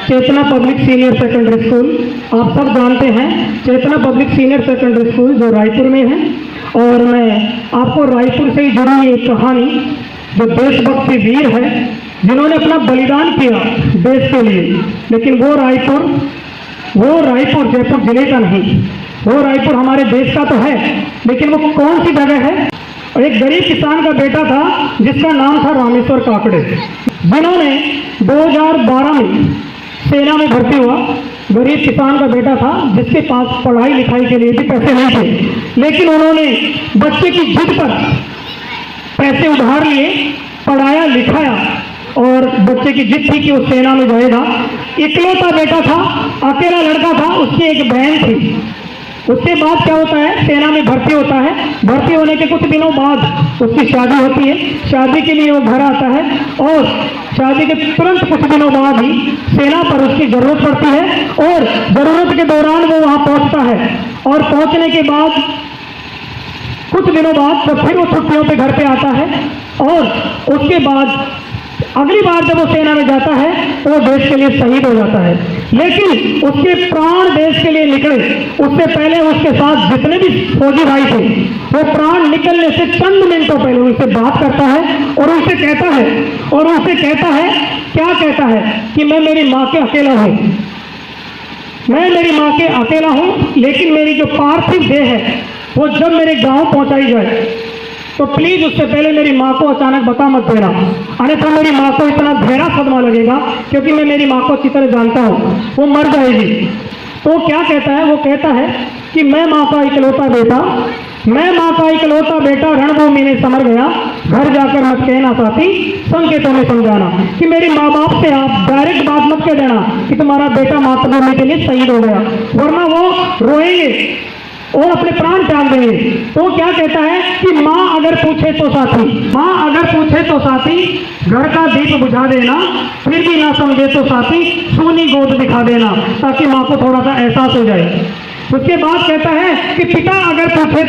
चेतना public senior secondary school. आप सब जानते हैं चेतना पब्लिक सीनियर सेकेंडरी स्कूल जो रायपुर में है। और मैं आपको रायपुर से ही जुड़ी एक कहानी, जो देशभक्ति वीर है जिन्होंने अपना बलिदान किया देश के लिए, लेकिन वो रायपुर जयपुर जिले का नहीं, वो रायपुर हमारे देश का तो है, लेकिन वो कौन सी जगह है? एक गरीब किसान का बेटा था जिसका नाम था रामेश्वर काकड़े, जिन्होंने 2012 में सेना में भर्ती हुआ। गरीब किसान का बेटा था जिसके पास पढ़ाई लिखाई के लिए भी पैसे नहीं थे, लेकिन उन्होंने बच्चे की जिद पर पैसे उधार लिए, पढ़ाया लिखाया, और बच्चे की जिद थी कि वो सेना में जाएगा। इकलौता बेटा था, अकेला लड़का था, उसकी एक बहन थी। उसके बाद क्या होता है, सेना में भर्ती होता है। भर्ती होने के कुछ दिनों बाद उसकी शादी होती है। शादी के लिए वो घर आता है और शादी के तुरंत कुछ दिनों बाद ही सेना पर उसकी जरूरत पड़ती है, और जरूरत के दौरान वो वहाँ पहुँचता है। और पहुँचने के बाद कुछ दिनों बाद जब फिर वो छुट्टियों पे घर पे आता है, और उसके बाद अगली बार जब वो सेना में जाता है तो वो देश के लिए शहीद हो जाता है। लेकिन उसके प्राण देश के लिए निकले उससे पहले उसके साथ जितने भी फौजी भाई थे, वो प्राण निकलने से चंद मिनटों पहले उनसे बात करता है और उनसे कहता है क्या कहता है कि मैं मेरी माँ के अकेला हूँ, मैं मेरी माँ के अकेला हूँ, लेकिन मेरी जो पार्थिव देह है वो जब मेरे गांव पहुंचाई जाए तो प्लीज उससे पहले मेरी माँ को अचानक बता मत देना, अन्यथा मेरी माँ को इतना गहरा सदमा लगेगा, क्योंकि मैं मेरी माँ को अच्छी तरह जानता हूँ, वो मर जाएगी। तो क्या कहता है, वो कहता है कि मैं माँ का इकलौता बेटा रणभूमि में समर गया, घर जाकर मत कहना साथी, संकेतों में समझाना। कि मेरी माँ बाप से आप डायरेक्ट बात मत कह देना कि तुम्हारा बेटा मातृभूमि के लिए शहीद हो गया, वरना वो रोएंगे और अपने प्राण त्याग देंगे। तो क्या कहता है कि माँ अगर पूछे तो साथी घर का दीप बुझा देना, फिर भी ना समझे तो साथी सोनी गोद दिखा देना, ताकि माँ को थोड़ा सा एहसास हो जाए। उसके बाद कहता है कि पिता अगर पूछे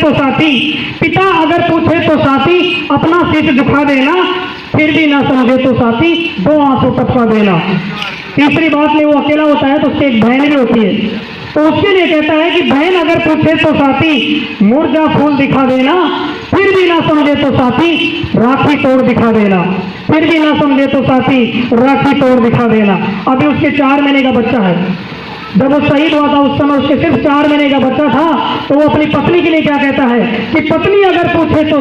तो साथी अपना सिर झुका देना, फिर भी ना समझे तो साथी दो आंसू टपका देना। तीसरी बात में वो अकेला होता है तो उसकी एक बहन भी होती है, तो उसके लिए कहता है कि बहन अगर पूछे तो साथी मुर्जा फूल दिखा देना, फिर भी ना समझे तो साथी राखी तोड़ दिखा देना, फिर भी ना समझे तो साथी राखी तोड़ दिखा देना। अभी उसके 4 महीने का बच्चा है। जब वो शहीद हुआ था उस समय उसके सिर्फ 4 महीने का बच्चा था। तो वो अपनी पत्नी के लिए क्या कहता है कि पत्नी अगर पूछे तो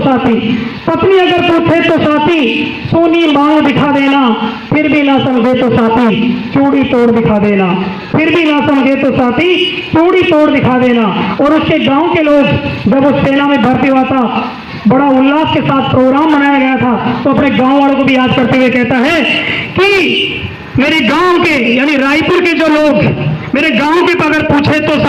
साथी सोनी मांग दिखा देना, फिर भी ना समझे तो साथी चूड़ी तोड़ दिखा देना, फिर भी ना समझे तो साथी चूड़ी तोड़ दिखा देना। और उसके गांव के लोग जब वो सेना में भर्ती हुआ था, बड़ा उल्लास के साथ प्रोग्राम मनाया गया था, तो अपने गांव वालों को भी याद करते हुए कहता है कि मेरे गांव के यानी रायपुर के जो लोग मेरे गांव के अगर पूछे तो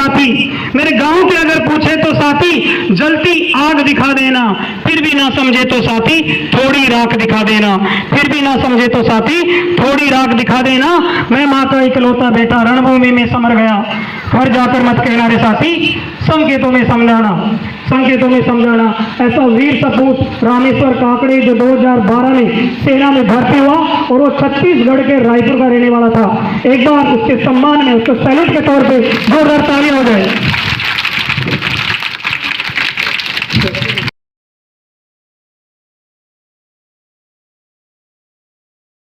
साथी जलती आग दिखा देना, फिर भी ना समझे तो साथी थोड़ी राख दिखा देना, फिर भी ना समझे तो साथी थोड़ी राख दिखा देना। मैं माँ का इकलौता बेटा रणभूमि में समर गया, घर जाकर मत कहना रे साथी, संकेतों में समझाना। ऐसा वीर सपूत रामेश्वर काकड़े जो 2012 में सेना में भर्ती हुआ, और वो छत्तीसगढ़ के रायपुर का रहने वाला था। एक बार उसके सम्मान में उसको सैल्यूट के तौर पे जोरदार तालियां हो जाए।